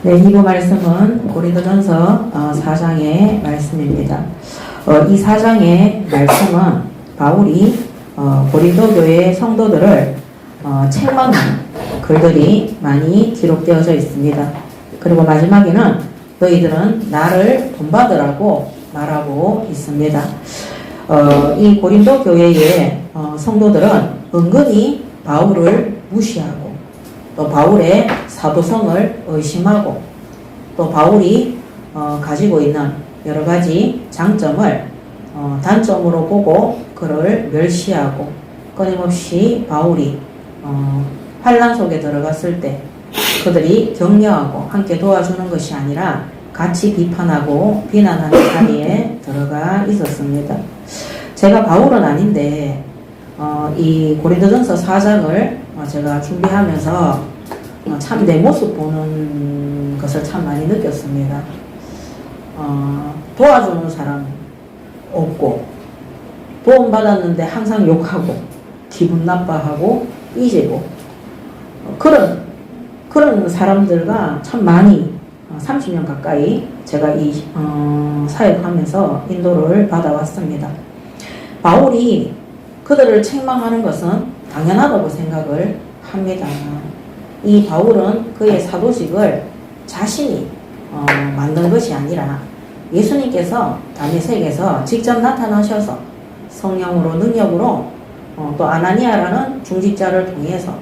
네, 이부 말씀은 고린도전서 4장의 말씀입니다. 이 4장의 말씀은 바울이 고린도 교회 성도들을 책망하는 글들이 많이 기록되어져 있습니다. 그리고 마지막에는 너희들은 나를 본받으라고 말하고 있습니다. 이 고린도 교회의 성도들은 은근히 바울을 무시하고 또 바울의 사도성을 의심하고 또 바울이 가지고 있는 여러 가지 장점을 단점으로 보고 그를 멸시하고 끊임없이 바울이 환난 속에 들어갔을 때 그들이 격려하고 함께 도와주는 것이 아니라 같이 비판하고 비난하는 자리에 들어가 있었습니다. 제가 바울은 아닌데 이 고린도전서 4장을 제가 준비하면서 참 내 모습 보는 것을 참 많이 느꼈습니다. 도와주는 사람 없고 도움받았는데 항상 욕하고 기분 나빠하고 삐지고 그런 사람들과 참 많이 30년 가까이 제가 이 사역하면서 인도를 받아왔습니다. 바울이 그들을 책망하는 것은 당연하다고 생각을 합니다. 이 바울은 그의 사도직을 자신이 만든 것이 아니라 예수님께서 다메섹에서 직접 나타나셔서 성령으로 능력으로 또 아나니아라는 중직자를 통해서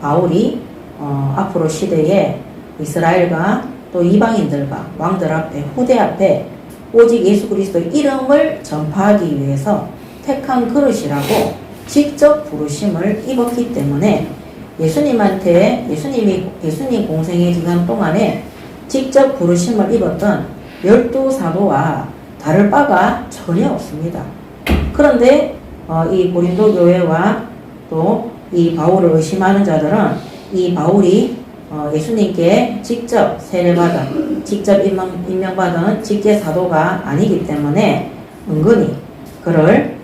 바울이 앞으로 시대에 이스라엘과 또 이방인들과 왕들 앞에 후대 앞에 오직 예수 그리스도의 이름을 전파하기 위해서 택한 그릇이라고 직접 부르심을 입었기 때문에 예수님 공생의 기간 동안에 직접 부르심을 입었던 12사도와 다를 바가 전혀 없습니다. 그런데 이 고린도 교회와 또 이 바울을 의심하는 자들은 이 바울이 예수님께 직접 세례받은 직접 임명받은 직계 사도가 아니기 때문에 은근히 그를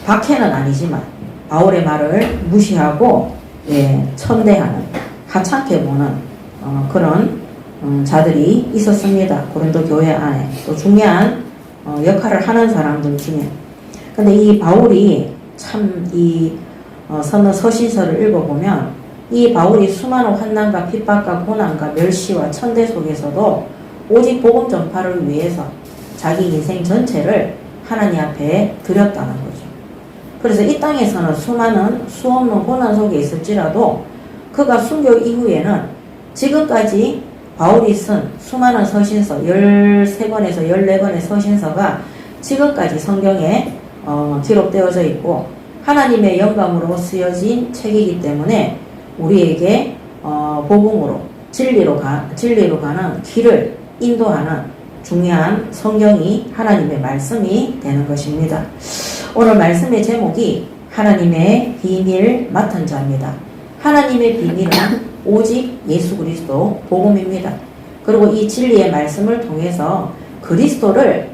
박해는 아니지만 바울의 말을 무시하고 천대하는 하찮게 보는 그런 자들이 있었습니다. 고린도 교회 안에 또 중요한 역할을 하는 사람들 중에. 근데 이 바울이 참 이 서신서를 읽어보면 이 바울이 수많은 환난과 핍박과 고난과 멸시와 천대 속에서도 오직 복음 전파를 위해서 자기 인생 전체를 하나님 앞에 드렸다는 거죠. 그래서 이 땅에서는 수없는 고난 속에 있을지라도 그가 순교 이후에는 지금까지 바울이 쓴 수많은 서신서 13권에서 14권의 서신서가 지금까지 성경에 기록되어져 있고 하나님의 영감으로 쓰여진 책이기 때문에 우리에게 복음으로 진리로 가는 길을 인도하는 중요한 성경이 하나님의 말씀이 되는 것입니다. 오늘 말씀의 제목이 하나님의 비밀 맡은 자입니다. 하나님의 비밀은 오직 예수 그리스도 복음입니다. 그리고 이 진리의 말씀을 통해서 그리스도를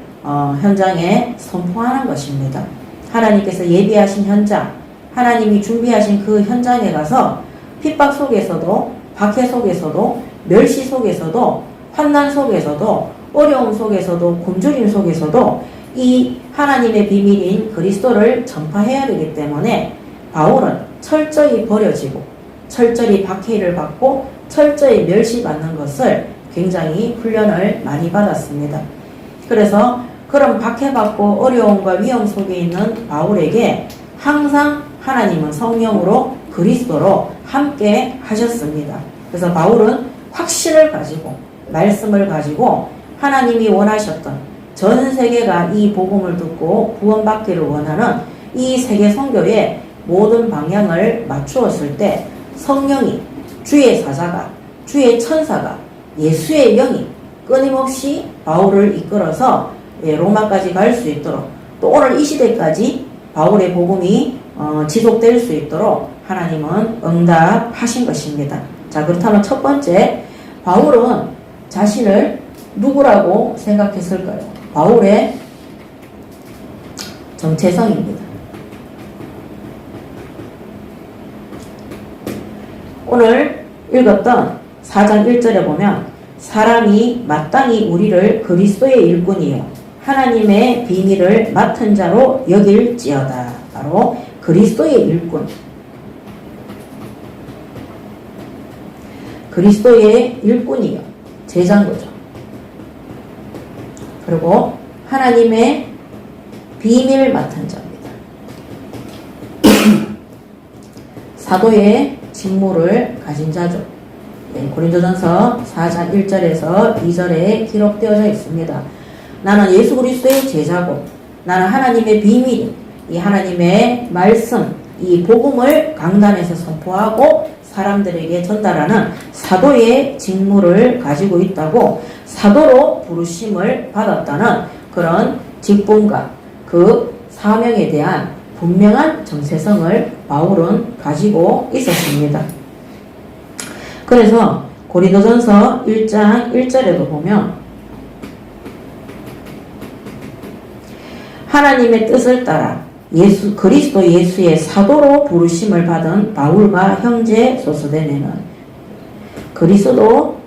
현장에 선포하는 것입니다. 하나님께서 예비하신 현장, 하나님이 준비하신 그 현장에 가서 핍박 속에서도 박해 속에서도 멸시 속에서도 환난 속에서도 어려움 속에서도 굶주림 속에서도 이 하나님의 비밀인 그리스도를 전파해야 되기 때문에 바울은 철저히 버려지고 철저히 박해를 받고 철저히 멸시받는 것을 굉장히 훈련을 많이 받았습니다. 그래서 그런 박해받고 어려움과 위험 속에 있는 바울에게 항상 하나님은 성령으로 그리스도로 함께 하셨습니다. 그래서 바울은 확신을 가지고 말씀을 가지고 하나님이 원하셨던 전 세계가 이 복음을 듣고 구원받기를 원하는 이 세계 선교의 모든 방향을 맞추었을 때 성령이 주의 사자가 주의 천사가 예수의 영이 끊임없이 바울을 이끌어서 로마까지 갈 수 있도록 또 오늘 이 시대까지 바울의 복음이 지속될 수 있도록 하나님은 응답하신 것입니다. 자, 그렇다면 첫 번째, 바울은 자신을 누구라고 생각했을까요? 바울의 정체성입니다. 오늘 읽었던 4장 1절에 보면 사람이 마땅히 우리를 그리스도의 일꾼이요 하나님의 비밀을 맡은 자로 여길지어다. 바로 그리스도의 일꾼, 그리스도의 일꾼이요 제자인 거죠. 그리고 하나님의 비밀 맡은 자입니다. 사도의 직무를 가진 자죠. 고린도전서 4장 1절에서 2절에 기록되어져 있습니다. 나는 예수 그리스도의 제자고 나는 하나님의 비밀, 이 하나님의 말씀, 이 복음을 강단에서 선포하고 사람들에게 전달하는 사도의 직무를 가지고 있다고, 사도로 부르심을 받았다는 그런 직분과 그 사명에 대한 분명한 정체성을 바울은 가지고 있었습니다. 그래서 고린도전서 1장 1절에도 보면 하나님의 뜻을 따라 그리스도 예수의 사도로 부르심을 받은 바울과 형제 소스데네는 그리스도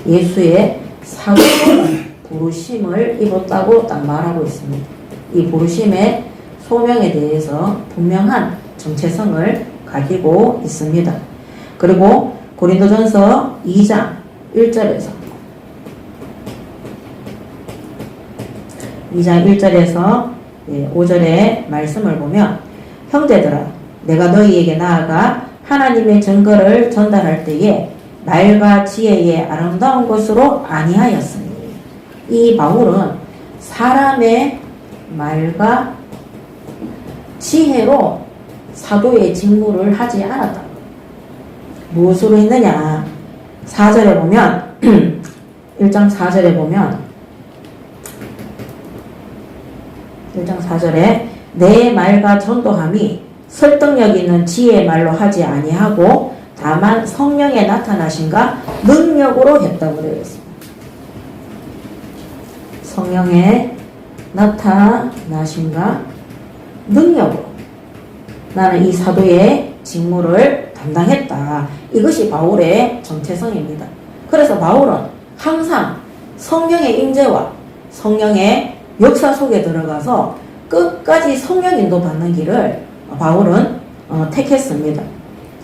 예수의 사도로 부르심을 입었다고 딱 말하고 있습니다. 이 부르심의 소명에 대해서 분명한 정체성을 가지고 있습니다. 그리고 고린도전서 2장 1절에서 5절의 말씀을 보면 형제들아 내가 너희에게 나아가 하나님의 증거를 전달할 때에 말과 지혜의 아름다운 것으로 아니하였으니, 이 바울은 사람의 말과 지혜로 사도의 직무를 하지 않았다. 무엇으로 했느냐? 4절에 보면 1장 4절에 보면 1장 4절에 내 말과 전도함이 설득력 있는 지혜의 말로 하지 아니하고 다만 성령의 나타나심과 능력으로 했다고 되어 있습니다. 성령의 나타나심과 능력으로 나는 이 사도의 직무를 담당했다. 이것이 바울의 정체성입니다. 그래서 바울은 항상 성령의 임재와 성령의 역사 속에 들어가서 끝까지 성령 인도 받는 길을 바울은 택했습니다.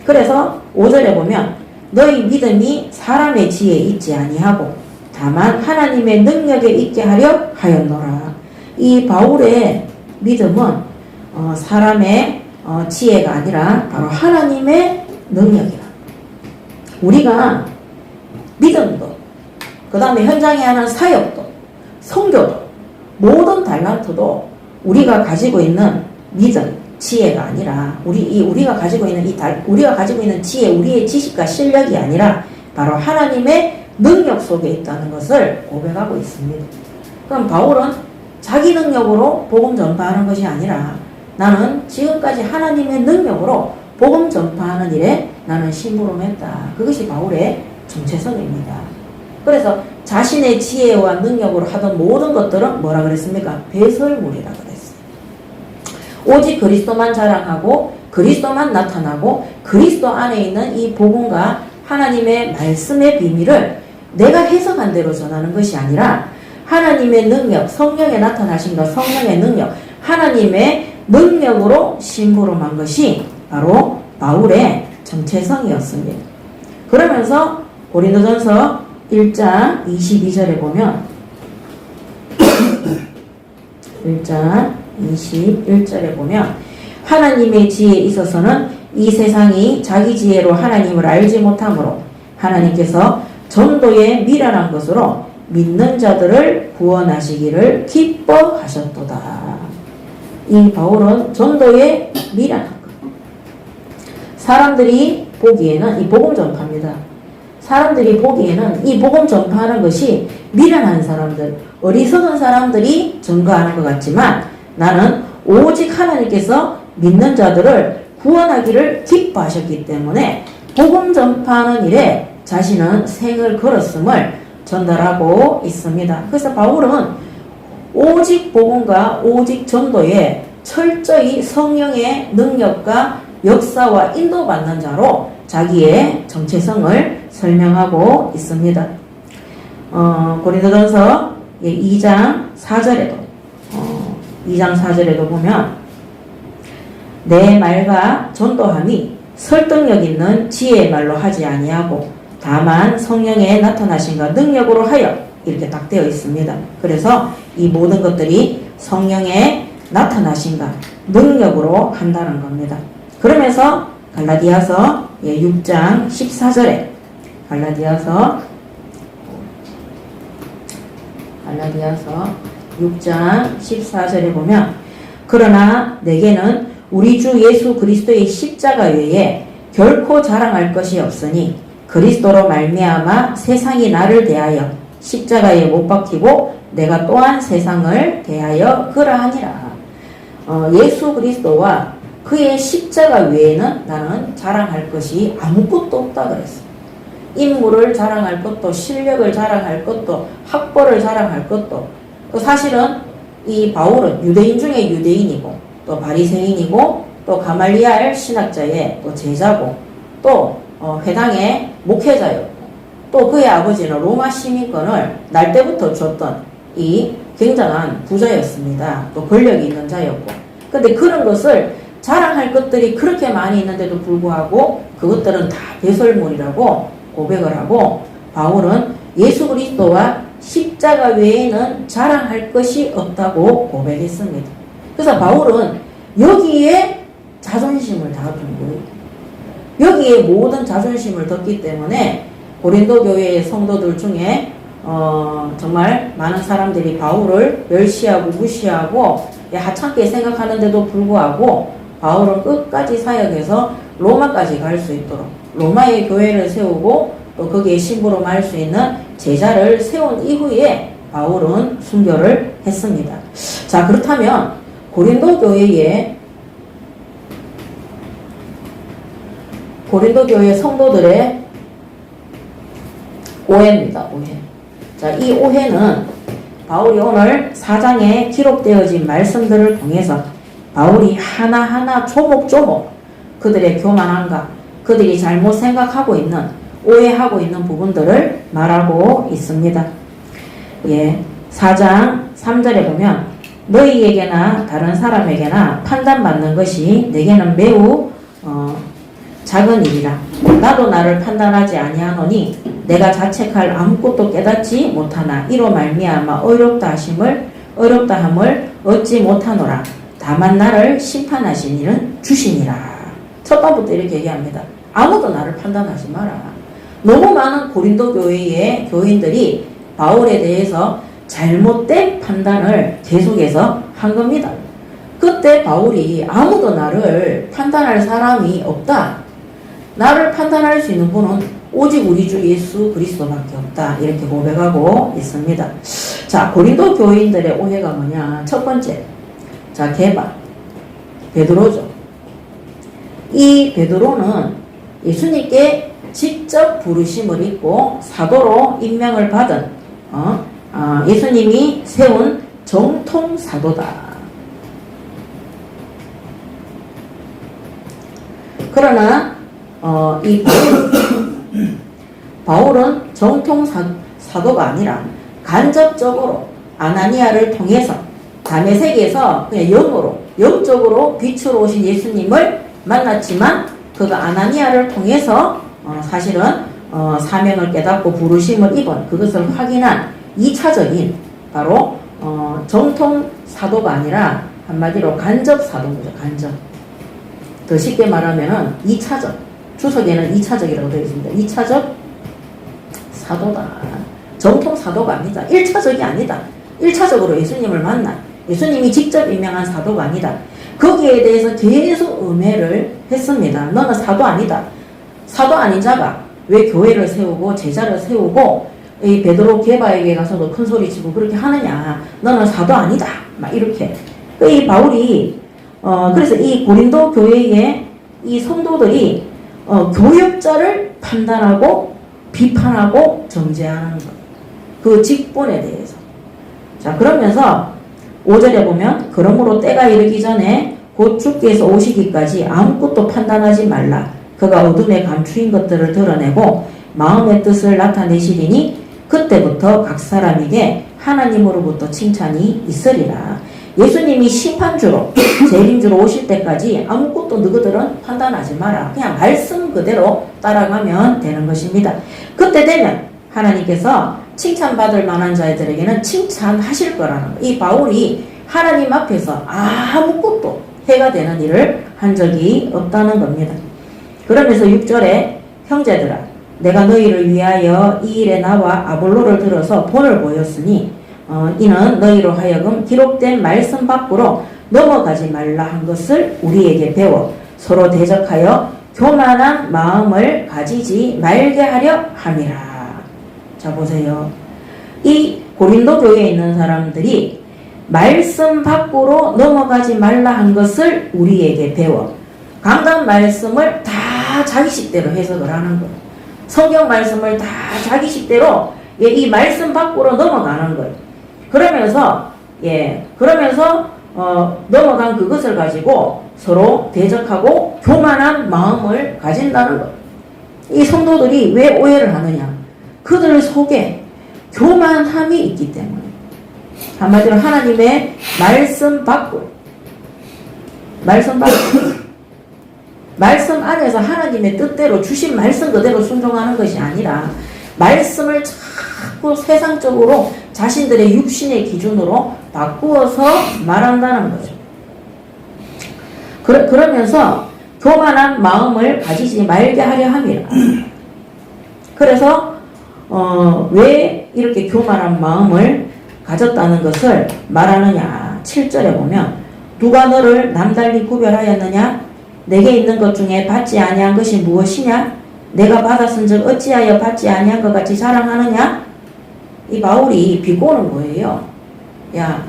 그래서 5절에 보면 너희 믿음이 사람의 지혜에 있지 아니하고 다만 하나님의 능력에 있게 하려 하였노라. 이 바울의 믿음은 사람의 지혜가 아니라 바로 하나님의 능력이라. 우리가 믿음도, 그 다음에 현장에 하는 사역도, 선교도, 모든 달란트도 우리가 가지고 있는 믿음, 지혜가 아니라 우리가 가지고 있는 우리가 가지고 있는 지혜, 우리의 지식과 실력이 아니라 바로 하나님의 능력 속에 있다는 것을 고백하고 있습니다. 그럼 바울은 자기 능력으로 복음 전파하는 것이 아니라 나는 지금까지 하나님의 능력으로 복음 전파하는 일에 나는 심부름했다. 그것이 바울의 정체성입니다. 그래서 자신의 지혜와 능력으로 하던 모든 것들은 뭐라 그랬습니까? 배설물이라 그랬어요. 오직 그리스도만 자랑하고 그리스도만 나타나고 그리스도 안에 있는 이 복음과 하나님의 말씀의 비밀을 내가 해석한 대로 전하는 것이 아니라 하나님의 능력, 성령의 나타나심과 성령의 능력, 하나님의 능력으로 심부름한 것이 바로 바울의 정체성이었습니다. 그러면서 고린도전서 1장 22절에 보면 1장 21절에 보면 하나님의 지혜에 있어서는 이 세상이 자기 지혜로 하나님을 알지 못하므로 하나님께서 전도에 미련한 것으로 믿는 자들을 구원하시기를 기뻐하셨도다. 이 바울은 전도에 미련한 것. 사람들이 보기에는 이 복음 전파입니다. 사람들이 보기에는 이 복음 전파하는 것이 미련한 사람들, 어리석은 사람들이 전가하는 것 같지만 나는 오직 하나님께서 믿는 자들을 구원하기를 기뻐하셨기 때문에 복음 전파하는 일에 자신은 생을 걸었음을 전달하고 있습니다. 그래서 바울은 오직 복음과 오직 전도에 철저히 성령의 능력과 역사와 인도받는 자로 자기의 정체성을 설명하고 있습니다. 고린도전서 2장 4절에도 보면 내 말과 전도함이 설득력 있는 지혜의 말로 하지 아니하고 다만 성령의 나타나심과 능력으로 하여 이렇게 딱 되어 있습니다. 그래서 이 모든 것들이 성령의 나타나심과 능력으로 한다는 겁니다. 그러면서 갈라디아서 6장 14절에 갈라디아서 6장 14절에 보면 그러나 내게는 우리 주 예수 그리스도의 십자가 외에 결코 자랑할 것이 없으니 그리스도로 말미암아 세상이 나를 대하여 십자가에 못 박히고 내가 또한 세상을 대하여 그러하니라. 예수 그리스도와 그의 십자가 외에는 나는 자랑할 것이 아무것도 없다 그랬어. 인물을 자랑할 것도 실력을 자랑할 것도 학벌을 자랑할 것도 사실은 이 바울은 유대인 중에 유대인이고 또 바리새인이고 또 가말리알 신학자의 또 제자고 또 회당의 목회자였고 또 그의 아버지는 로마 시민권을 날 때부터 줬던 이 굉장한 부자였습니다. 또 권력이 있는 자였고 근데 그런 것을 자랑할 것들이 그렇게 많이 있는데도 불구하고 그것들은 다 배설물이라고 고백을 하고 바울은 예수 그리스도와 십자가 외에는 자랑할 것이 없다고 고백했습니다. 그래서 바울은 여기에 자존심을 다 둔 거예요. 여기에 모든 자존심을 뒀기 때문에 고린도 교회의 성도들 중에 정말 많은 사람들이 바울을 멸시하고 무시하고 하찮게 생각하는데도 불구하고 바울은 끝까지 사역해서 로마까지 갈 수 있도록 로마의 교회를 세우고 또 거기에 심부름할 수 있는 제자를 세운 이후에 바울은 순교를 했습니다. 자, 그렇다면 고린도 교회 성도들의 오해입니다. 오해. 자, 이 오해는 바울이 오늘 4장에 기록되어진 말씀들을 통해서 바울이 하나하나 조목조목 그들의 교만함과 그들이 잘못 생각하고 있는 오해하고 있는 부분들을 말하고 있습니다. 4장 3절에 보면 너희에게나 다른 사람에게나 판단받는 것이 내게는 매우 작은 일이라. 나도 나를 판단하지 아니하노니 내가 자책할 아무것도 깨닫지 못하나 이로 말미암아 어렵다 함을 얻지 못하노라. 다만 나를 심판하신 이는 주시니라. 첫 번부터 이렇게 얘기합니다. 아무도 나를 판단하지 마라. 너무 많은 고린도 교회의 교인들이 바울에 대해서 잘못된 판단을 계속해서 한 겁니다. 그때 바울이 아무도 나를 판단할 사람이 없다. 나를 판단할 수 있는 분은 오직 우리 주 예수 그리스도밖에 없다. 이렇게 고백하고 있습니다. 자, 고린도 교인들의 오해가 뭐냐? 첫 번째, 자, 베드로죠. 이 베드로는 예수님께 직접 부르심을 입고 사도로 임명을 받은 예수님이 세운 정통 사도다. 그러나 이 바울은 정통 사도가 아니라 간접적으로 아나니아를 통해서 다메섹에서 그냥 영적으로 빛으로 오신 예수님을 만났지만 그가 아나니아를 통해서 사실은 사명을 깨닫고 부르심을 입은 그것을 확인한 2차적인 바로 정통 사도가 아니라 한마디로 간접 사도인 거죠. 간접. 더 쉽게 말하면은 2차적. 주석에는 2차적이라고 되어 있습니다. 2차적 사도다. 정통 사도가 아니다. 1차적이 아니다. 1차적으로 예수님을 만난 예수님이 직접 임명한 사도가 아니다. 거기에 대해서 계속 음해를 했습니다. 너는 사도 아니다. 사도 아닌 자가 왜 교회를 세우고 제자를 세우고 이 베드로 게바에게 가서도 큰 소리 치고 그렇게 하느냐. 너는 사도 아니다. 막 이렇게. 이 바울이 그래서 이 고린도 교회의 이 성도들이 교역자를 판단하고 비판하고 정죄하는 것. 그 직분에 대해서. 자, 그러면서 5절에 보면 그러므로 때가 이르기 전에 곧 주께서 오시기까지 아무것도 판단하지 말라. 그가 어둠에 감추인 것들을 드러내고 마음의 뜻을 나타내시리니 그때부터 각 사람에게 하나님으로부터 칭찬이 있으리라. 예수님이 심판주로 재림주로 오실 때까지 아무것도 너희들은 판단하지 마라. 그냥 말씀 그대로 따라가면 되는 것입니다. 그때 되면 하나님께서 칭찬받을 만한 자들에게는 칭찬하실 거라는 거. 이 바울이 하나님 앞에서 아무것도 해가 되는 일을 한 적이 없다는 겁니다. 그러면서 6절에 형제들아 내가 너희를 위하여 이 일에 나와 아볼로를 들어서 본을 보였으니 이는 너희로 하여금 기록된 말씀 밖으로 넘어가지 말라 한 것을 우리에게 배워 서로 대적하여 교만한 마음을 가지지 말게 하려 함이라. 자 보세요. 이 고린도 교회에 있는 사람들이 말씀 밖으로 넘어가지 말라 한 것을 우리에게 배워 강단 말씀을 다 자기식대로 해석을 하는 거예요. 성경 말씀을 다 자기식대로 이 말씀 밖으로 넘어가는 거예요. 그러면서 넘어간 그것을 가지고 서로 대적하고 교만한 마음을 가진다는 것. 이 성도들이 왜 오해를 하느냐? 그들 속에 교만함이 있기 때문에. 한마디로 하나님의 말씀 말씀 안에서 하나님의 뜻대로 주신 말씀 그대로 순종하는 것이 아니라 말씀을 자꾸 세상적으로 자신들의 육신의 기준으로 바꾸어서 말한다는 거죠. 그러면서 교만한 마음을 가지지 말게 하려 함이라. 그래서 왜 이렇게 교만한 마음을 가졌다는 것을 말하느냐. 7절에 보면 누가 너를 남달리 구별하였느냐? 내게 있는 것 중에 받지 아니한 것이 무엇이냐? 내가 받았은즉 어찌하여 받지 아니한 것 같이 자랑하느냐? 이 바울이 비꼬는 거예요. 야,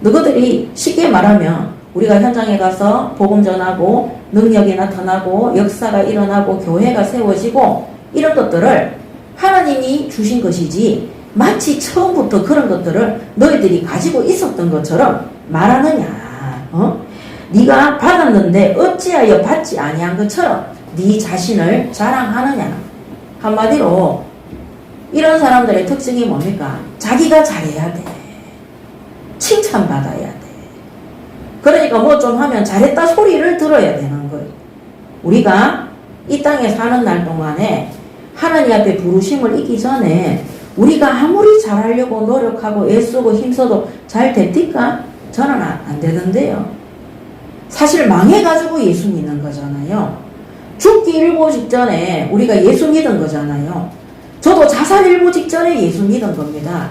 너희들이 쉽게 말하면 우리가 현장에 가서 복음 전하고 능력이 나타나고 역사가 일어나고 교회가 세워지고 이런 것들을 하나님이 주신 것이지 마치 처음부터 그런 것들을 너희들이 가지고 있었던 것처럼 말하느냐. 네가 받았는데 어찌하여 받지 아니한 것처럼 네 자신을 자랑하느냐. 한마디로 이런 사람들의 특징이 뭡니까? 자기가 잘해야 돼. 칭찬받아야 돼. 그러니까 뭐 좀 하면 잘했다 소리를 들어야 되는 거예요. 우리가 이 땅에 사는 날 동안에 하나님 앞에 부르심을 잊기 전에 우리가 아무리 잘하려고 노력하고 애쓰고 힘써도 잘 됩니까? 저는 안 되던데요. 사실 망해가지고 예수 믿는 거잖아요. 죽기 일보 직전에 우리가 예수 믿은 거잖아요. 저도 자살 일보 직전에 예수 믿은 겁니다.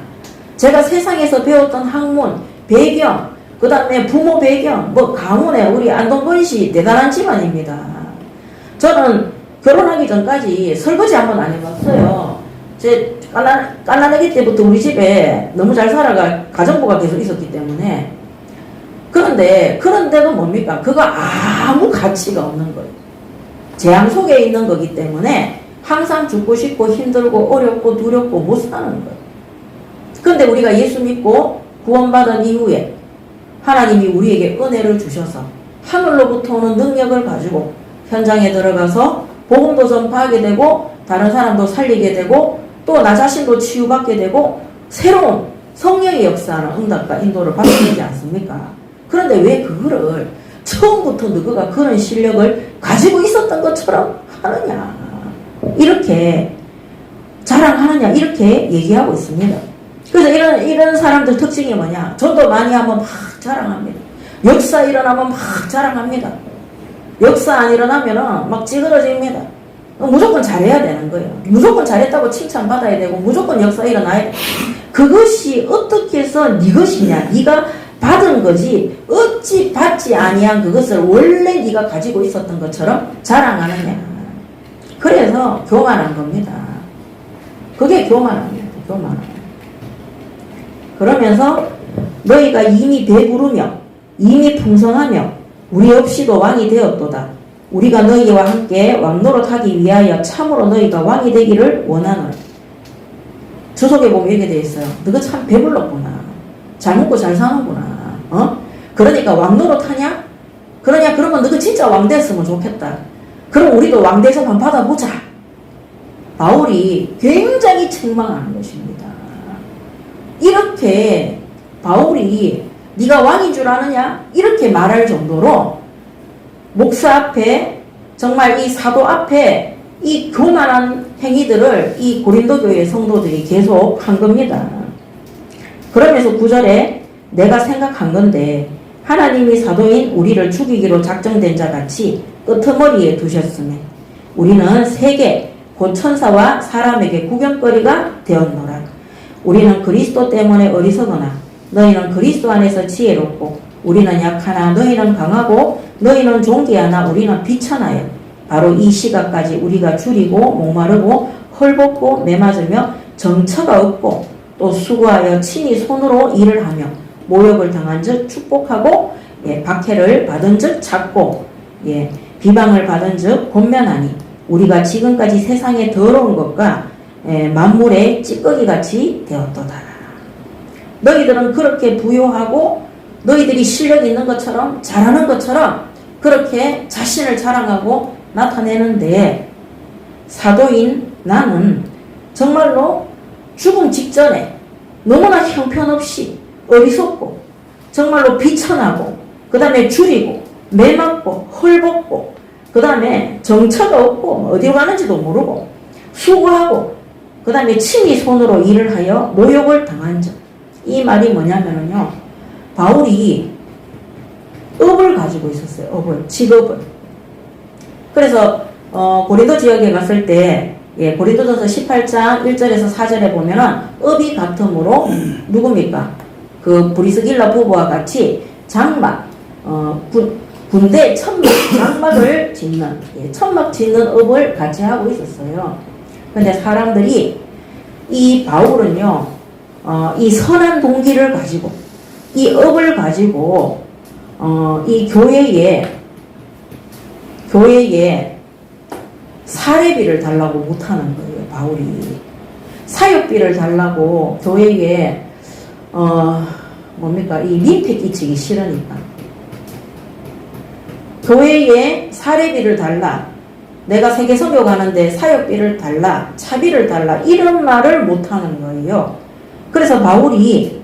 제가 세상에서 배웠던 학문, 배경, 그 다음에 부모 배경, 가문에 우리 안동건 씨 대단한 집안입니다. 저는 결혼하기 전까지 설거지 한번 안 해봤어요. 제 깐난아기 때부터 우리 집에 너무 잘 살아가 가정부가 계속 있었기 때문에. 그런데도 뭡니까? 그거 아무 가치가 없는 거예요. 재앙 속에 있는 거기 때문에 항상 죽고 싶고 힘들고 어렵고 두렵고 못 사는 거예요. 그런데 우리가 예수 믿고 구원받은 이후에 하나님이 우리에게 은혜를 주셔서 하늘로부터 오는 능력을 가지고 현장에 들어가서 복음도 전파하게 되고 다른 사람도 살리게 되고 또 나 자신도 치유받게 되고 새로운 성령의 역사는 응답과 인도를 받게 되지 않습니까? 그런데 왜 그거를 처음부터 너가 그런 실력을 가지고 있었던 것처럼 하느냐, 이렇게 자랑하느냐, 이렇게 얘기하고 있습니다. 그래서 이런 사람들 특징이 뭐냐? 전도 많이 하면 막 자랑합니다. 역사 일어나면 막 자랑합니다. 역사 안 일어나면 막 찌그러집니다. 무조건 잘해야 되는 거예요. 무조건 잘했다고 칭찬받아야 되고 무조건 역사 일어나야 돼. 그것이 어떻게 해서 네 것이냐? 네가 받은 거지 어찌 받지 아니한 그것을 원래 네가 가지고 있었던 것처럼 자랑하느냐. 그래서 교만한 겁니다. 그게 교만합니다. 교만함. 그러면서 너희가 이미 배부르며 이미 풍성하며 우리 없이도 왕이 되었도다. 우리가 너희와 함께 왕노릇하기 위하여 참으로 너희가 왕이 되기를 원하노라. 주석에 보면 이렇게 되어 있어요. 너가 참 배불렀구나. 잘 먹고 잘 사는구나. 그러니까 왕노릇하냐? 그러면 너가 진짜 왕 됐으면 좋겠다. 그럼 우리도 왕대접 한번 받아보자. 바울이 굉장히 책망하는 것입니다. 이렇게 바울이 네가 왕인 줄 아느냐? 이렇게 말할 정도로 목사 앞에, 정말 이 사도 앞에 이 교만한 행위들을 이 고린도 교회 성도들이 계속 한 겁니다. 그러면서 9절에 내가 생각한 건데 하나님이 사도인 우리를 죽이기로 작정된 자 같이 끄트머리에 두셨으며 우리는 세계 곧 천사와 사람에게 구경거리가 되었노라. 우리는 그리스도 때문에 어리석으나 너희는 그리스도 안에서 지혜롭고 우리는 약하나 너희는 강하고 너희는 존귀하나 우리는 비천하여 바로 이 시각까지 우리가 줄이고 목마르고 헐벗고 매맞으며 정처가 없고 또 수고하여 친히 손으로 일을 하며 모욕을 당한 즉 축복하고 박해를 받은 즉 찾고 비방을 받은 즉 권면하니 우리가 지금까지 세상의 더러운 것과 만물의 찌꺼기같이 되었도다. 너희들은 그렇게 부요하고 너희들이 실력 있는 것처럼 잘하는 것처럼 그렇게 자신을 자랑하고 나타내는데 사도인 나는 정말로 죽음 직전에 너무나 형편없이 어리석고 정말로 비천하고 그 다음에 줄이고 매맞고 헐벗고 그 다음에 정처가 없고 어디로 가는지도 모르고 수고하고 그 다음에 친히 손으로 일을 하여 모욕을 당한 점. 이 말이 뭐냐면요, 바울이 업을 가지고 있었어요. 업을, 직업을. 그래서 고린도 지역에 갔을 때 고린도전서 18장 1절에서 4절에 보면은 업이 같으므로 누굽니까? 그 브리스길라 부부와 같이 장막, 군대 천막, 장막을 짓는, 천막 짓는 업을 같이 하고 있었어요. 근데 사람들이 이 바울은요, 이 선한 동기를 가지고, 이 업을 가지고, 이 교회에 사례비를 달라고 못하는 거예요, 바울이. 사역비를 달라고 교회에, 이 민폐 끼치기 싫으니까. 교회에 사례비를 달라. 내가 세계 선교 가는데 사역비를 달라. 차비를 달라. 이런 말을 못하는 거예요. 그래서 바울이,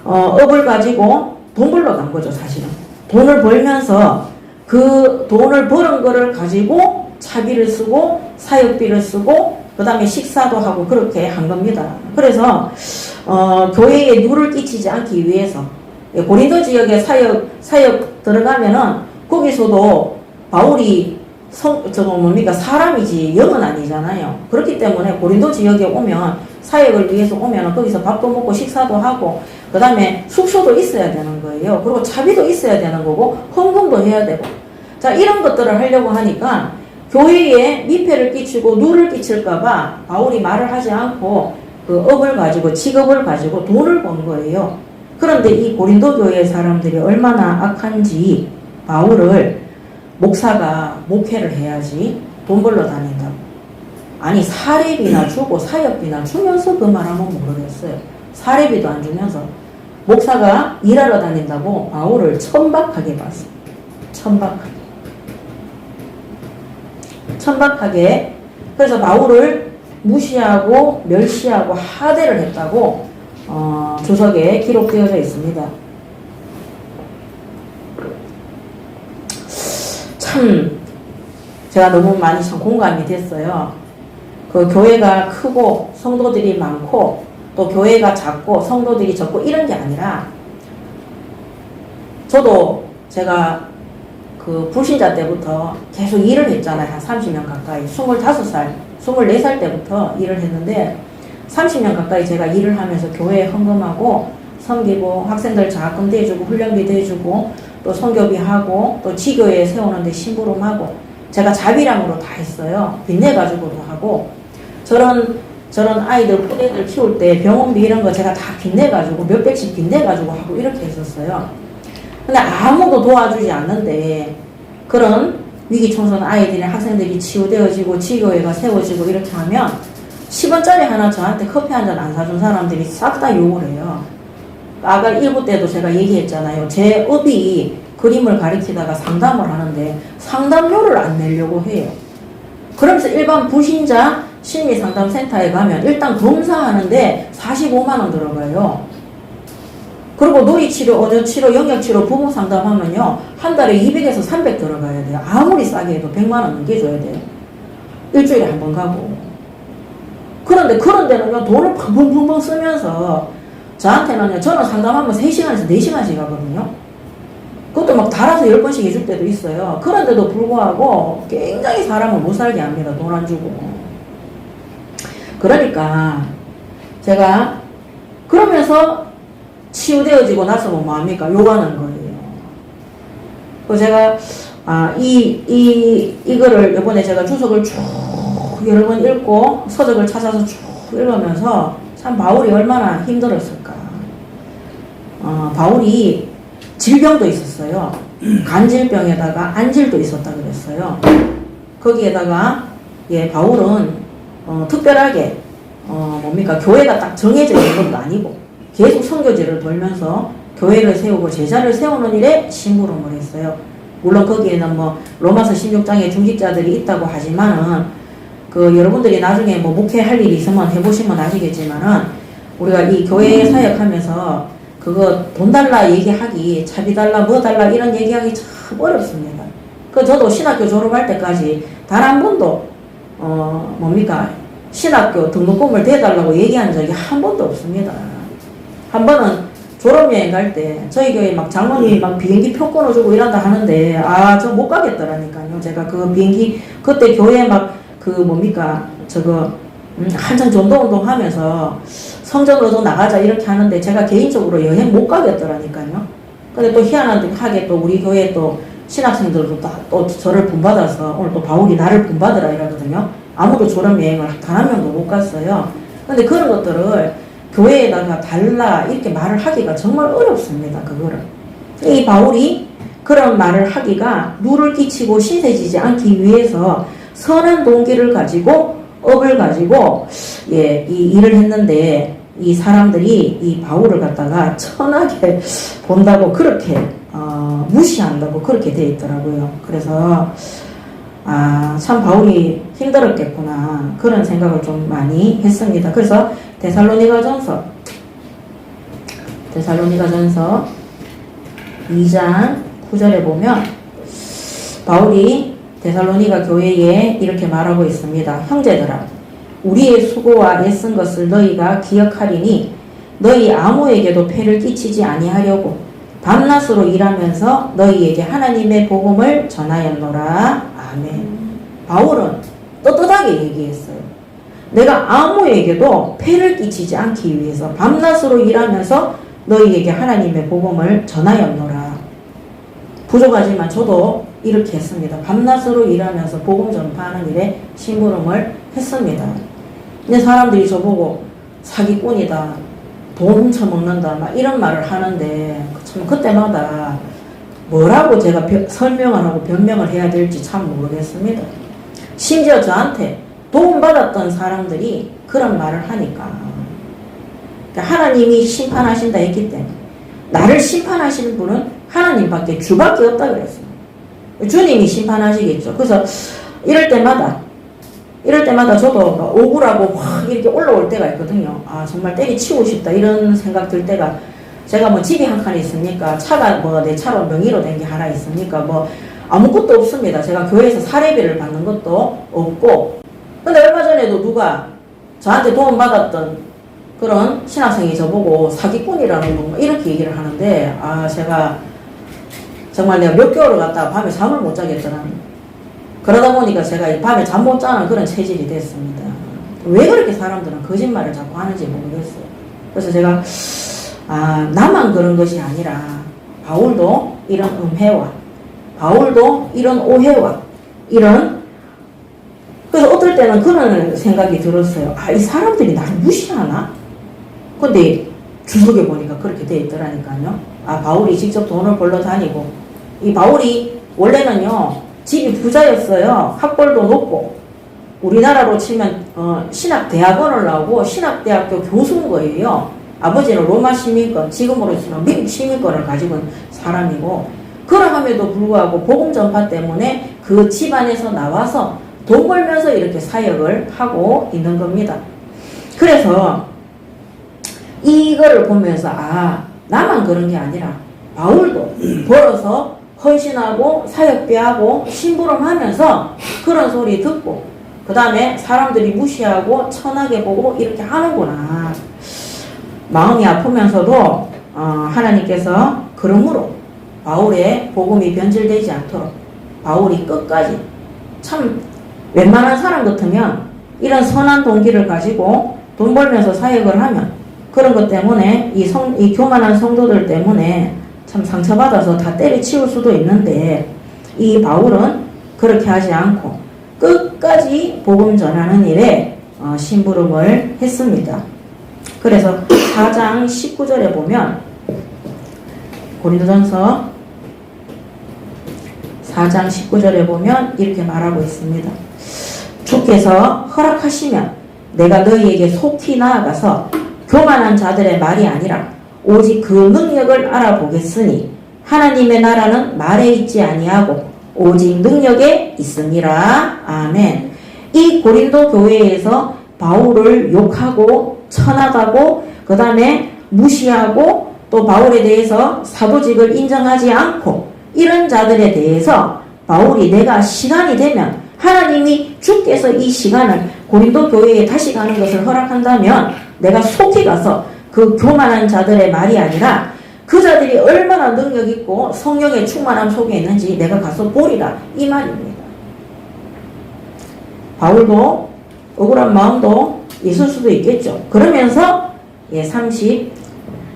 업을 가지고 돈 벌러 간 거죠, 사실은. 돈을 벌면서 그 돈을 버는 거를 가지고 차비를 쓰고 사역비를 쓰고 그 다음에 식사도 하고 그렇게 한 겁니다. 그래서 교회에 누를 끼치지 않기 위해서 고린도 지역에 사역 들어가면은 거기서도 바울이 사람이지 영은 아니잖아요. 그렇기 때문에 고린도 지역에 오면 사역을 위해서 오면 거기서 밥도 먹고 식사도 하고 그 다음에 숙소도 있어야 되는 거예요. 그리고 차비도 있어야 되는 거고 헌금도 해야 되고, 자, 이런 것들을 하려고 하니까 교회에 민폐를 끼치고 누를 끼칠까봐 바울이 말을 하지 않고 그 업을 가지고 직업을 가지고 돈을 번 거예요. 그런데 이 고린도 교회 사람들이 얼마나 악한지 바울을 목사가 목회를 해야지 돈 벌러 다닌다고. 아니, 사례비나 주고 사역비나 주면서 그 말하면 모르겠어요. 사례비도 안 주면서 목사가 일하러 다닌다고 바울을 천박하게 봤어요. 천박하게. 그래서 바울을 무시하고 멸시하고 하대를 했다고 조석에 기록되어져 있습니다. 참 제가 너무 많이 참 공감이 됐어요. 그 교회가 크고 성도들이 많고 또 교회가 작고 성도들이 적고 이런 게 아니라, 저도 제가 그 불신자 때부터 계속 일을 했잖아요. 한 30년 가까이. 25살, 24살 때부터 일을 했는데 30년 가까이 제가 일을 하면서 교회에 헌금하고 섬기고 학생들 장학금 대주고 훈련비 대주고 또 선교비 하고 또 지교회 세우는데 심부름하고 제가 자비랑으로 다 했어요. 빚내가지고도 하고 저런 아이들 뿌리들 키울 때 병원비 이런 거 제가 다 빚내가지고 몇백씩 빚내가지고 하고 이렇게 했었어요. 근데 아무도 도와주지 않는데 그런 위기청소년 아이들이 학생들이 치유되어지고 지교회가 세워지고 이렇게 하면 10원짜리 하나 저한테 커피 한 잔 안 사준 사람들이 싹 다 욕을 해요. 아까 1부 때도 제가 얘기했잖아요. 제 업이 그림을 가리키다가 상담을 하는데 상담료를 안 내려고 해요. 그러면서 일반 부신자 심리상담센터에 가면 일단 검사하는데 45만원 들어가요. 그리고 놀이치료, 언어치료, 영역치료, 부모상담하면요 한 달에 200에서 300 들어가야 돼요. 아무리 싸게 해도 100만원 넘겨줘야 돼요. 일주일에 한 번 가고. 그런데 그런 데는요 돈을 펑펑펑펑 쓰면서 저한테는요, 저는 상담하면 3시간에서 4시간씩 하거든요. 그것도 막 달아서 10번씩 해줄 때도 있어요. 그런데도 불구하고 굉장히 사람을 못 살게 합니다. 돈 안 주고. 그러니까 제가 그러면서 치유되어지고 나서 뭐합니까? 욕하는 거예요. 그래서 제가 이거를 이번에 제가 주석을 쭉 여러 번 읽고 서적을 찾아서 쭉 읽으면서 참 바울이 얼마나 힘들었을까. 바울이 질병도 있었어요. 간질병에다가 안질도 있었다 그랬어요. 거기에다가 바울은 특별하게 뭡니까 교회가 딱 정해져 있는 것도 아니고 계속 선교지를 돌면서 교회를 세우고 제자를 세우는 일에 심부름을 했어요. 물론 거기에는 뭐 로마서 16장에 중직자들이 있다고 하지만은 여러분들이 나중에 뭐 목회할 일이 있으면 해보시면 아시겠지만은 우리가 이 교회 사역하면서 그거 돈 달라 얘기하기, 차비 달라, 뭐 달라 이런 얘기하기 참 어렵습니다. 저도 신학교 졸업할 때까지 단 한 번도 뭡니까 신학교 등록금을 대달라고 얘기한 적이 한 번도 없습니다. 한 번은 졸업여행 갈 때 저희 교회 막 장로님이 막 비행기 표 끊어주고 이런다 하는데 저 못 가겠더라니까요. 제가 그 비행기 그때 교회 막 뭡니까 한창 전도운동 하면서 성전으로 나가자 이렇게 하는데 제가 개인적으로 여행 못 가겠더라니까요. 근데 또 희한하게 또 우리 교회 또 신학생들도 또 저를 본받아서 오늘 또 바울이 나를 본받으라 이러거든요. 아무도 졸업여행을 단 한 명도 못 갔어요. 근데 그런 것들을 교회에다가 달라 이렇게 말을 하기가 정말 어렵습니다. 그거를. 이 바울이 그런 말을 하기가 누를 끼치고 신세지지 않기 위해서 선한 동기를 가지고 업을 가지고 이 일을 했는데 이 사람들이 이 바울을 갖다가 천하게 본다고 그렇게 무시한다고 그렇게 돼 있더라고요. 그래서 참 바울이 힘들었겠구나 그런 생각을 좀 많이 했습니다. 그래서 데살로니가전서 2장 9절에 보면 바울이 데살로니가 교회에 이렇게 말하고 있습니다. 형제들아 우리의 수고와 애쓴 것을 너희가 기억하리니 너희 아무에게도 폐를 끼치지 아니하려고 밤낮으로 일하면서 너희에게 하나님의 복음을 전하였노라. 아멘. 바울은 떳떳하게 얘기했어요. 내가 아무에게도 폐를 끼치지 않기 위해서 밤낮으로 일하면서 너희에게 하나님의 복음을 전하였노라. 부족하지만 저도 이렇게 했습니다. 밤낮으로 일하면서 복음 전파하는 일에 심부름을 했습니다. 근데 사람들이 저보고 사기꾼이다, 돈 훔쳐먹는다 막 이런 말을 하는데 참 그때마다 뭐라고 제가 설명을 하고 변명을 해야 될지 참 모르겠습니다. 심지어 저한테 도움받았던 사람들이 그런 말을 하니까 그러니까 하나님이 심판하신다 했기 때문에 나를 심판하시는 분은 하나님밖에 주밖에 없다 그랬어요. 주님이 심판하시겠죠. 그래서 이럴 때마다 저도 억울하고 확 이렇게 올라올 때가 있거든요. 정말 때리치우고 싶다 이런 생각 들 때가 제가 뭐 집이 한 칸 있습니까? 차가 뭐 내 차로 명의로 된 게 하나 있습니까? 뭐 아무것도 없습니다. 제가 교회에서 사례비를 받는 것도 없고 근데 얼마 전에도 누가 저한테 도움받았던 그런 신학생이 저보고 사기꾼이라는 거 이렇게 얘기를 하는데 제가 정말 내가 몇 개월을 갔다가 밤에 잠을 못 자겠더라고요. 그러다 보니까 제가 밤에 잠 못 자는 그런 체질이 됐습니다. 왜 그렇게 사람들은 거짓말을 자꾸 하는지 모르겠어요. 그래서 제가 나만 그런 것이 아니라 바울도 이런 음해와 바울도 이런 오해와 그래서 어떨 때는 그런 생각이 들었어요. 이 사람들이 나를 무시하나? 근데 주석에 보니까 그렇게 돼 있더라니까요. 바울이 직접 돈을 벌러 다니고 이 바울이 원래는요 집이 부자였어요. 학벌도 높고 우리나라로 치면 신학대학원을 나오고 신학대학교 교수인 거예요. 아버지는 로마 시민권, 지금으로서는 미국 시민권을 가지고 있는 사람이고, 그러함에도 불구하고 복음 전파 때문에 그 집안에서 나와서 돈 벌면서 이렇게 사역을 하고 있는 겁니다. 그래서 이거를 보면서 나만 그런 게 아니라 바울도 벌어서 헌신하고 사역비하고 심부름하면서 그런 소리 듣고 그 다음에 사람들이 무시하고 천하게 보고 이렇게 하는구나. 마음이 아프면서도 하나님께서 그러므로 바울의 복음이 변질되지 않도록 바울이 끝까지 참 웬만한 사람 같으면 이런 선한 동기를 가지고 돈 벌면서 사역을 하면 그런 것 때문에 이 교만한 성도들 때문에 참 상처받아서 다 때려치울 수도 있는데 이 바울은 그렇게 하지 않고 끝까지 복음 전하는 일에 심부름을 했습니다. 그래서 4장 19절에 보면 고린도전서 4장 19절에 보면 이렇게 말하고 있습니다. 주께서 허락하시면 내가 너희에게 속히 나아가서 교만한 자들의 말이 아니라 오직 그 능력을 알아보겠으니 하나님의 나라는 말에 있지 아니하고 오직 능력에 있음이라. 아멘. 이 고린도 교회에서 바울을 욕하고 천하다고 그 다음에 무시하고 또 바울에 대해서 사도직을 인정하지 않고 이런 자들에 대해서 바울이 내가 시간이 되면 하나님이 주께서 이 시간을 고린도 교회에 다시 가는 것을 허락한다면 내가 속히 가서 그 교만한 자들의 말이 아니라 그 자들이 얼마나 능력 있고 성령의 충만함 속에 있는지 내가 가서 보리라 이 말입니다. 바울도 억울한 마음도 있을 수도 있겠죠. 그러면서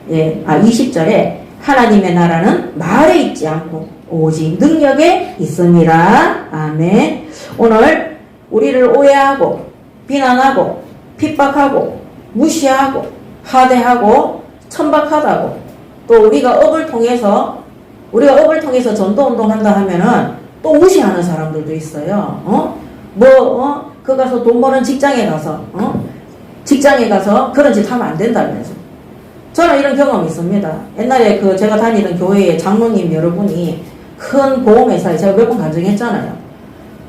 20절에 하나님의 나라는 말에 있지 않고 오직 능력에 있음이라. 아멘. 오늘 우리를 오해하고 비난하고 핍박하고 무시하고 하대하고 천박하다고 또 우리가 업을 통해서 전도운동 한다 하면은 또 무시하는 사람들도 있어요. 그 가서 돈 버는 직장에 가서 그런 짓 하면 안 된다면서. 저는 이런 경험이 있습니다. 옛날에 제가 다니던 교회의 장로님 여러분이 큰 보험회사에 제가 몇 번 간증했잖아요.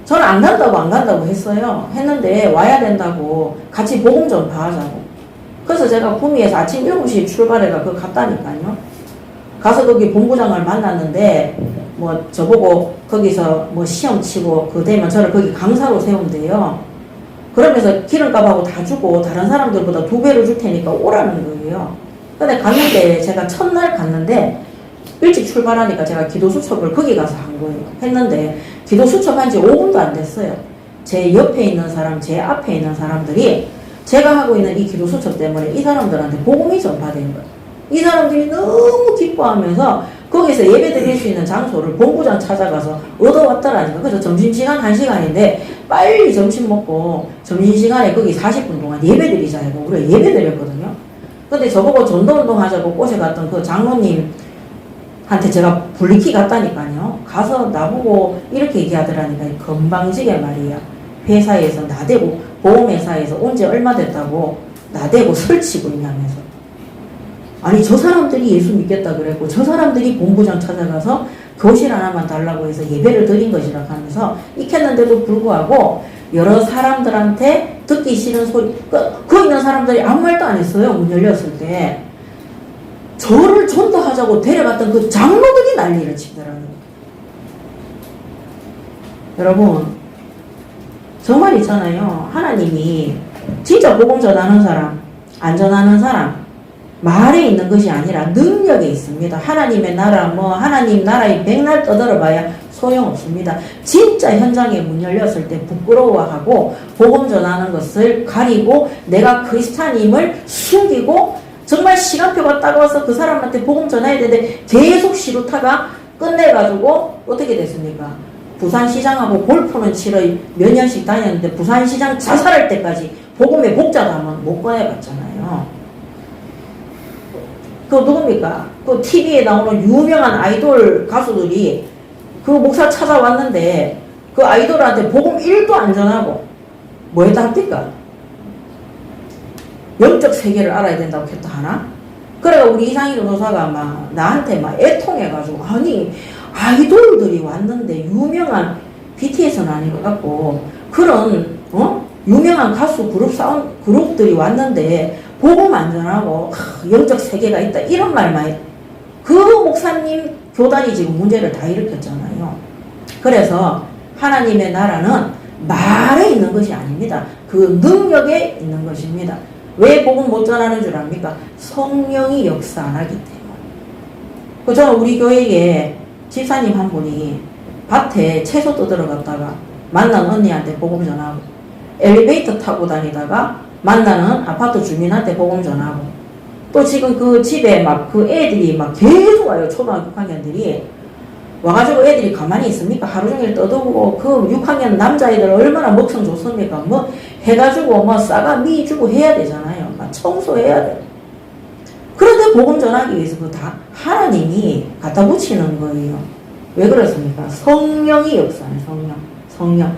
저는 안 간다고 했는데 와야 된다고 같이 복음 좀 봐하자고. 그래서 제가 구미에서 아침 7시에 출발해가 갔다니까요. 가서 거기 본부장을 만났는데 저보고 거기서 시험 치고 되면 저를 거기 강사로 세운대요. 그러면서 기름값하고 다 주고 다른 사람들보다 2배를 줄 테니까 오라는 거예요. 근데 갔는데 제가 첫날 갔는데 일찍 출발하니까 제가 기도 수첩을 거기 가서 한 거예요. 했는데 기도 수첩한 지 5분도 안 됐어요. 제 옆에 있는 사람, 제 앞에 있는 사람들이 제가 하고 있는 이 기도 수첩 때문에 이 사람들한테 복음이 전파된 거예요. 이 사람들이 너무 기뻐하면서 거기서 예배 드릴 수 있는 장소를 본부장 찾아가서 얻어왔더라니까. 그래서 점심시간 1시간인데 빨리 점심 먹고 점심시간에 거기 40분 동안 예배 드리자 해고 우리가 예배 드렸거든요. 근데 저보고 전도운동 하자고 꼬셔갔던 그 장로님한테 제가 불리키 갔다니까요. 가서 나보고 이렇게 얘기하더라니까. 건방지게 말이야. 회사에서 나대고 보험회사에서 온 지 얼마 됐다고 나대고 설치고 있냐면서. 아니 저 사람들이 예수 믿겠다 그랬고 저 사람들이 본부장 찾아가서 교실 하나만 달라고 해서 예배를 드린 것이라 하면서 익혔는데도 불구하고 여러 사람들한테 듣기 싫은 소리 그 있는 사람들이 아무 말도 안 했어요. 문 열렸을 때 저를 전도하자고 데려갔던 그 장로들이 난리를 치더라고요. 여러분 정말 있잖아요. 하나님이 진짜 복음 전하는 사람 안 전하는 사람 말에 있는 것이 아니라 능력에 있습니다. 하나님의 나라 하나님 나라에 백날 떠들어봐야 소용없습니다. 진짜 현장에 문 열렸을 때 부끄러워하고 복음 전하는 것을 가리고 내가 크리스찬임을 숨기고 정말 시간표가 딱 와서 그 사람한테 복음 전해야 되는데 계속 시루타가 끝내가지고 어떻게 됐습니까? 부산시장하고 골프는 치러 몇 년씩 다녔는데 부산시장 자살할 때까지 복음의 목자도 한번 못 꺼내봤잖아요. 그 누굽니까? 그 TV에 나오는 유명한 아이돌 가수들이 그 목사 찾아왔는데 그 아이돌한테 복음 1도 안 전하고 뭐 했다 합니까? 영적 세계를 알아야 된다고 했다 하나? 그래 우리 이상희 변호사가 막 나한테 막 애통해가지고 아니 아이돌들이 왔는데 유명한 BTS는 아닌 것 같고 그런 유명한 가수 그룹들이 왔는데 복음 전하고 영적 세계가 있다 이런 말만 해. 그 목사님 교단이 지금 문제를 다 일으켰잖아요. 그래서 하나님의 나라는 말에 있는 것이 아닙니다. 그 능력에 있는 것입니다. 왜 복음 못 전하는 줄 압니까? 성령이 역사 안 하기 때문에. 저는 우리 교회에 집사님 한 분이 밭에 채소 뜯으러 갔다가 만난 언니한테 복음 전하고 엘리베이터 타고 다니다가 만나는 아파트 주민한테 복음 전하고 또 지금 그 집에 막 그 애들이 막 계속 와요. 초등학교 6학년들이 와가지고 애들이 가만히 있습니까? 하루 종일 떠들고 그 6학년 남자애들 얼마나 먹성 좋습니까? 뭐 해가지고 뭐 싸가 미 주고 해야 되잖아요. 막 청소해야 돼. 그런데 복음 전하기 위해서 그 다 하나님이 갖다 붙이는 거예요. 왜 그렇습니까? 성령이 역사네. 성령.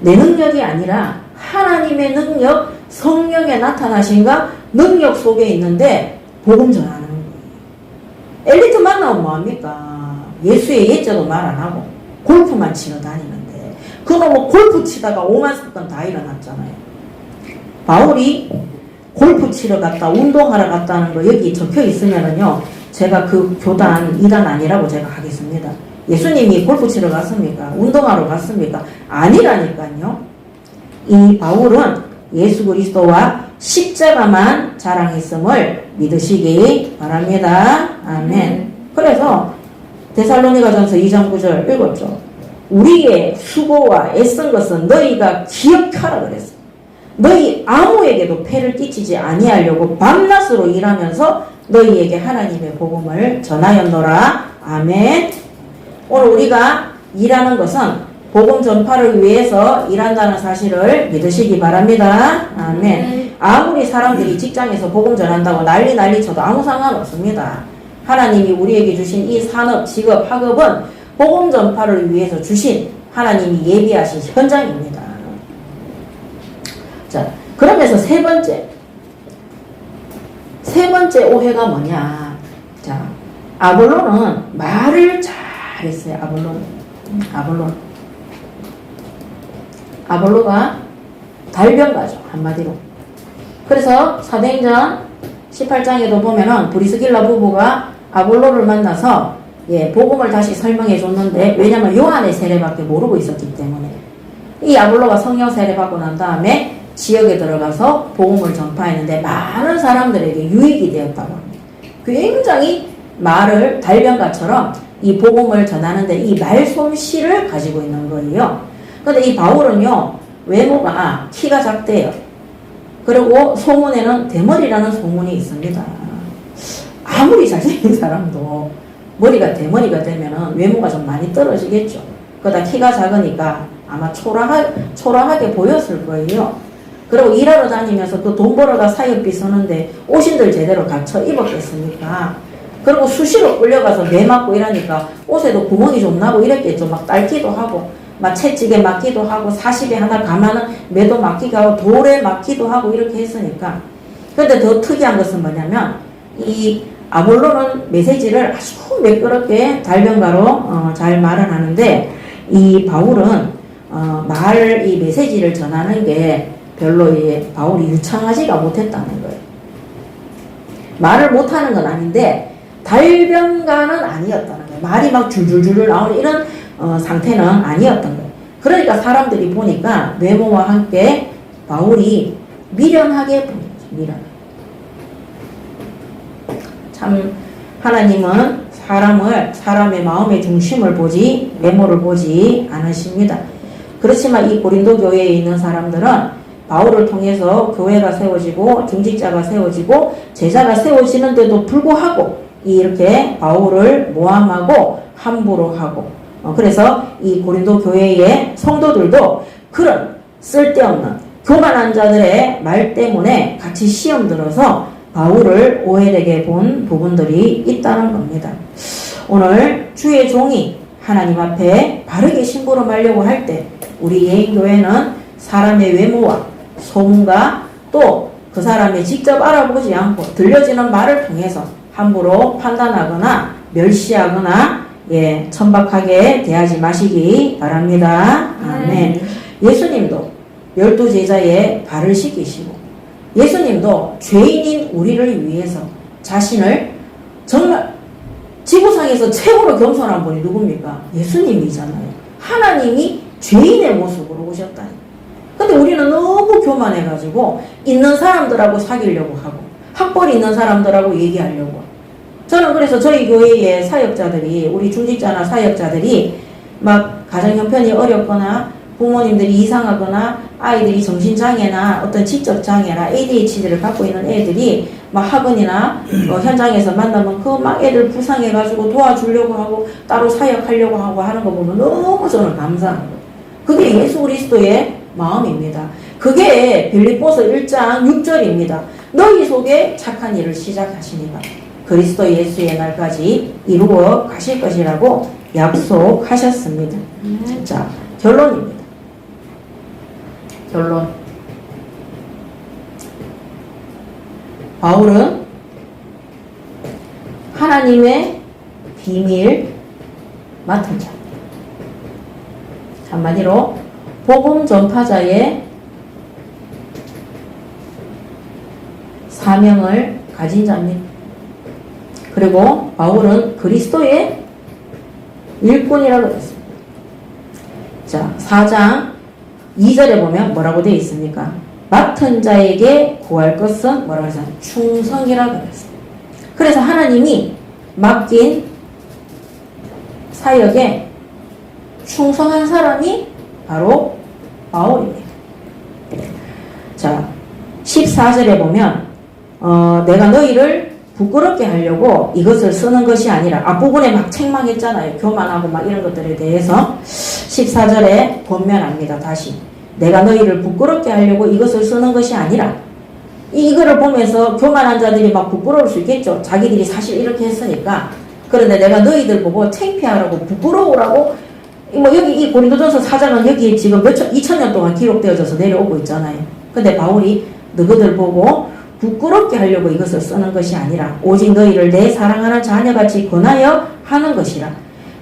내 능력이 아니라 하나님의 능력, 성령에 나타나신가 능력 속에 있는데 복음 전하는 거예요. 엘리트 만나면 뭐합니까? 예수의 예자도 말 안 하고 골프만 치러 다니는데 그놈은 골프 치다가 오만 사건 다 일어났잖아요. 바울이 골프 치러 갔다 운동하러 갔다는 거 여기 적혀 있으면은요 제가 그 교단 이단 아니라고 제가 하겠습니다. 예수님이 골프 치러 갔습니까? 운동하러 갔습니까? 아니라니까요. 이 바울은 예수 그리스도와 십자가만 자랑했음을 믿으시기 바랍니다. 아멘. 그래서 데살로니가전서 2장 9절 읽었죠. 우리의 수고와 애쓴 것은 너희가 기억하라 그랬어. 너희 아무에게도 폐를 끼치지 아니하려고 밤낮으로 일하면서 너희에게 하나님의 복음을 전하였노라. 아멘. 오늘 우리가 일하는 것은 복음 전파를 위해서 일한다는 사실을 믿으시기 바랍니다. 아멘. 아무리 사람들이 직장에서 복음 전한다고 난리 쳐도 아무 상관없습니다. 하나님이 우리에게 주신 이 산업, 직업, 학업은 복음 전파를 위해서 주신 하나님이 예비하신 현장입니다. 자, 그러면서 세 번째 오해가 뭐냐? 자, 아볼로는 말을 잘했어요. 아볼로가 달변가죠. 한마디로. 그래서 사도행전 18장에도 보면은 브리스길라 부부가 아볼로를 만나서 복음을 다시 설명해 줬는데 왜냐면 요한의 세례밖에 모르고 있었기 때문에 이 아볼로가 성령 세례 받고 난 다음에 지역에 들어가서 복음을 전파했는데 많은 사람들에게 유익이 되었다고 합니다. 굉장히 말을 달변가처럼 이 복음을 전하는데 이 말솜씨를 가지고 있는 거예요. 근데 이 바울은요 외모가 키가 작대요. 그리고 소문에는 대머리라는 소문이 있습니다. 아무리 잘생긴 사람도 머리가 대머리가 되면은 외모가 좀 많이 떨어지겠죠. 그러다 키가 작으니까 아마 초라하게 보였을 거예요. 그리고 일하러 다니면서 또 돈 벌어가 사역비 쓰는데 옷인들 제대로 갖춰 입었겠습니까? 그리고 수시로 끌려가서 매 맞고 이러니까 옷에도 구멍이 좀 나고 이랬겠죠. 막 딸기도 하고 막 채찍에 맞기도 하고 40에 하나 가면은 매도 맞기도 하고 돌에 맞기도 하고 이렇게 했으니까. 근데 더 특이한 것은 뭐냐면 이 아볼로는 메시지를 아주 매끄럽게 달변가로 잘 말을 하는데 이 바울은 이 메시지를 전하는 게 별로 바울이 유창하지가 못했다는 거예요. 말을 못하는 건 아닌데 달변가는 아니었다는 거예요. 말이 막 줄줄줄 나오는 이런 상태는 아니었던 거예요. 그러니까 사람들이 보니까 외모와 함께 바울이 미련하게 보는 거죠. 미련하게. 참 하나님은 사람의 마음의 중심을 보지 외모를 보지 않으십니다. 그렇지만 이 고린도 교회에 있는 사람들은 바울을 통해서 교회가 세워지고 중직자가 세워지고 제자가 세워지는데도 불구하고 이렇게 바울을 모함하고 함부로 하고 그래서 이 고린도 교회의 성도들도 그런 쓸데없는 교만한 자들의 말 때문에 같이 시험 들어서 바울을 오해되게 본 부분들이 있다는 겁니다. 오늘 주의 종이 하나님 앞에 바르게 심부름하려고 할 때 우리 예인교회는 사람의 외모와 소문과 또 그 그 사람이 직접 알아보지 않고 들려지는 말을 통해서 함부로 판단하거나 멸시하거나 천박하게 대하지 마시기 바랍니다. 아멘. 예수님도 12제자의 발을 씻기시고 예수님도 죄인인 우리를 위해서 자신을 정말 지구상에서 최고로 겸손한 분이 누굽니까? 예수님이잖아요. 하나님이 죄인의 모습으로 오셨다니. 근데 우리는 너무 교만해가지고 있는 사람들하고 사귀려고 하고 학벌 있는 사람들하고 얘기하려고. 저는 그래서 저희 교회의 사역자들이, 우리 중직자나 사역자들이 막 가정 형편이 어렵거나 부모님들이 이상하거나 아이들이 정신장애나 어떤 지적장애나 ADHD를 갖고 있는 애들이 막 학원이나 현장에서 만나면 그 막 애들 불쌍해가지고 도와주려고 하고 따로 사역하려고 하고 하는 거 보면 너무 저는 감사한 거예요. 그게 예수 그리스도의 마음입니다. 그게 빌립보서 1장 6절입니다. 너희 속에 착한 일을 시작하시니까 그리스도 예수의 날까지 이루어 가실 것이라고 약속하셨습니다. 자, 결론입니다. 결론. 바울은 하나님의 비밀 맡은 자. 한마디로 복음 전파자의 사명을 가진 자입니다. 그리고 바울은 그리스도의 일꾼이라고 했습니다. 자, 4장 2절에 보면 뭐라고 되어 있습니까? 맡은 자에게 구할 것은 뭐라고 해서 충성이라고 했습니다. 그래서 하나님이 맡긴 사역에 충성한 사람이 바로 바울입니다. 자, 14절에 보면 내가 너희를 부끄럽게 하려고 이것을 쓰는 것이 아니라 앞부분에 막 책망했잖아요. 교만하고 막 이런 것들에 대해서 14절에 권면합니다. 다시 내가 너희를 부끄럽게 하려고 이것을 쓰는 것이 아니라 이거를 보면서 교만한 자들이 막 부끄러울 수 있겠죠. 자기들이 사실 이렇게 했으니까. 그런데 내가 너희들 보고 창피하라고 부끄러우라고 뭐 여기 이 고린도전서 4장은 여기에 지금 2000년 동안 기록되어져서 내려오고 있잖아요. 근데 바울이 너희들 보고 부끄럽게 하려고 이것을 쓰는 것이 아니라 오직 너희를 내 사랑하는 자녀같이 권하여 하는 것이라.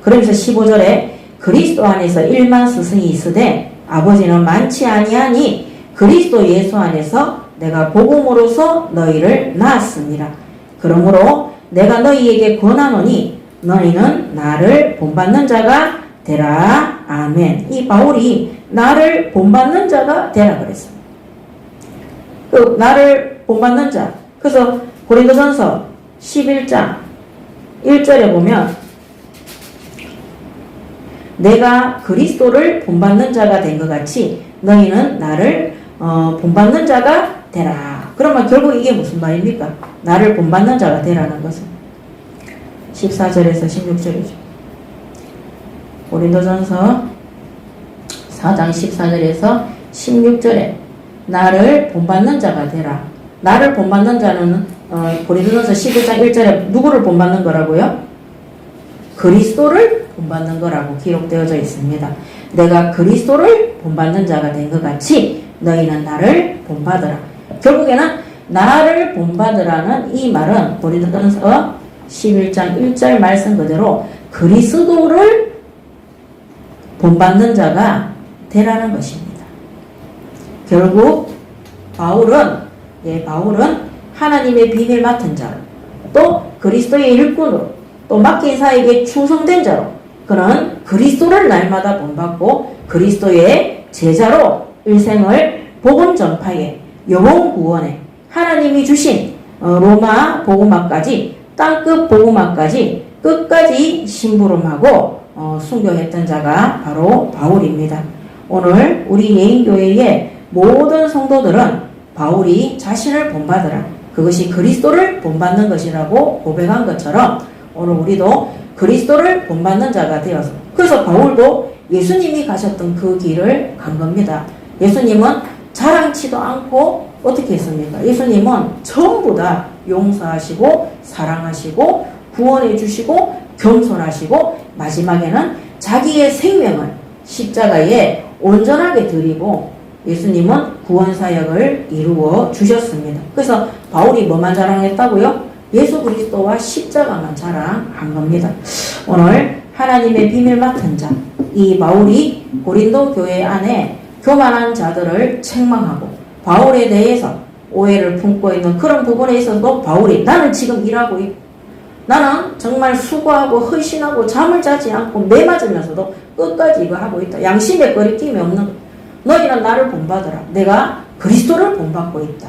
그러면서 15절에 그리스도 안에서 1만 스승이 있으되 아버지는 많지 아니하니 그리스도 예수 안에서 내가 복음으로서 너희를 낳았습니다. 그러므로 내가 너희에게 권하노니 너희는 나를 본받는 자가 되라. 아멘. 이 바울이 나를 본받는 자가 되라 그랬습니다. 그 나를 본받는 자. 그래서 고린도전서 11장 1절에 보면 내가 그리스도를 본받는 자가 된 것 같이 너희는 나를 본받는 자가 되라. 그러면 결국 이게 무슨 말입니까? 나를 본받는 자가 되라는 것은 14절에서 16절이죠. 고린도전서 4장 14절에서 16절에 나를 본받는 자가 되라. 나를 본받는 자는 고린도전서 11장 1절에 누구를 본받는 거라고요? 그리스도를 본받는 거라고 기록되어져 있습니다. 내가 그리스도를 본받는 자가 된 것 같이 너희는 나를 본받으라. 결국에는 나를 본받으라는 이 말은 고린도전서 11장 1절 말씀 그대로 그리스도를 본받는 자가 되라는 것입니다. 결국 바울은 하나님의 비밀 맡은 자로 또 그리스도의 일꾼으로 또 맡긴 사에게 충성된 자로 그는 그리스도를 날마다 본받고 그리스도의 제자로 일생을 복음 전파에 영혼 구원에 하나님이 주신 로마 복음화까지 땅끝 복음화까지 끝까지 심부름하고 순교했던 자가 바로 바울입니다. 오늘 우리 예인교회의 모든 성도들은 바울이 자신을 본받으라. 그것이 그리스도를 본받는 것이라고 고백한 것처럼 오늘 우리도 그리스도를 본받는 자가 되어서 그래서 바울도 예수님이 가셨던 그 길을 간 겁니다. 예수님은 자랑치도 않고 어떻게 했습니까? 예수님은 전부 다 용서하시고 사랑하시고 구원해 주시고 겸손하시고 마지막에는 자기의 생명을 십자가에 온전하게 드리고 예수님은 구원사역을 이루어 주셨습니다. 그래서 바울이 뭐만 자랑했다고요? 예수 그리스도와 십자가만 자랑한 겁니다. 오늘 하나님의 비밀 맡은 자, 이 바울이 고린도 교회 안에 교만한 자들을 책망하고 바울에 대해서 오해를 품고 있는 그런 부분에 있어서도 바울이 나는 지금 일하고 있고 나는 정말 수고하고 헌신하고 잠을 자지 않고 매 맞으면서도 끝까지 이거 하고 있다. 양심에 거리낌이 없는 거. 너희는 나를 본받으라. 내가 그리스도를 본받고 있다.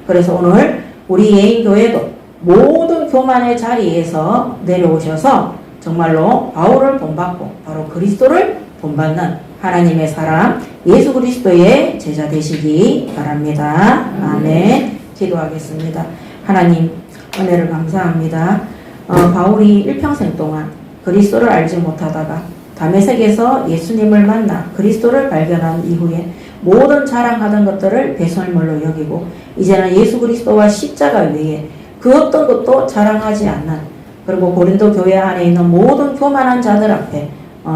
그래서 오늘 우리 예인교회도 모든 교만의 자리에서 내려오셔서 정말로 바울을 본받고 바로 그리스도를 본받는 하나님의 사람 예수 그리스도의 제자 되시기 바랍니다. 아멘. 기도하겠습니다. 하나님 은혜를 감사합니다. 바울이 일평생 동안 그리스도를 알지 못하다가 다메섹에서 예수님을 만나 그리스도를 발견한 이후에 모든 자랑하던 것들을 배설물로 여기고 이제는 예수 그리스도와 십자가 외에 그 어떤 것도 자랑하지 않는, 그리고 고린도 교회 안에 있는 모든 교만한 자들 앞에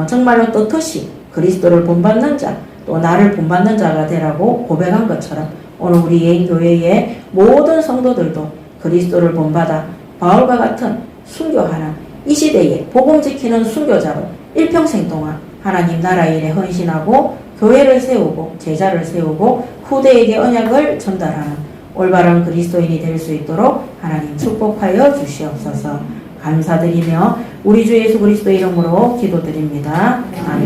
정말로 떳떳이 그리스도를 본받는 자, 또 나를 본받는 자가 되라고 고백한 것처럼 오늘 우리 예인교회의 모든 성도들도 그리스도를 본받아 바울과 같은 순교하는 이 시대에 복음 지키는 순교자로 일평생 동안 하나님 나라 일에 헌신하고 교회를 세우고 제자를 세우고 후대에게 언약을 전달하는 올바른 그리스도인이 될 수 있도록 하나님 축복하여 주시옵소서. 감사드리며 우리 주 예수 그리스도의 이름으로 기도드립니다. 아멘.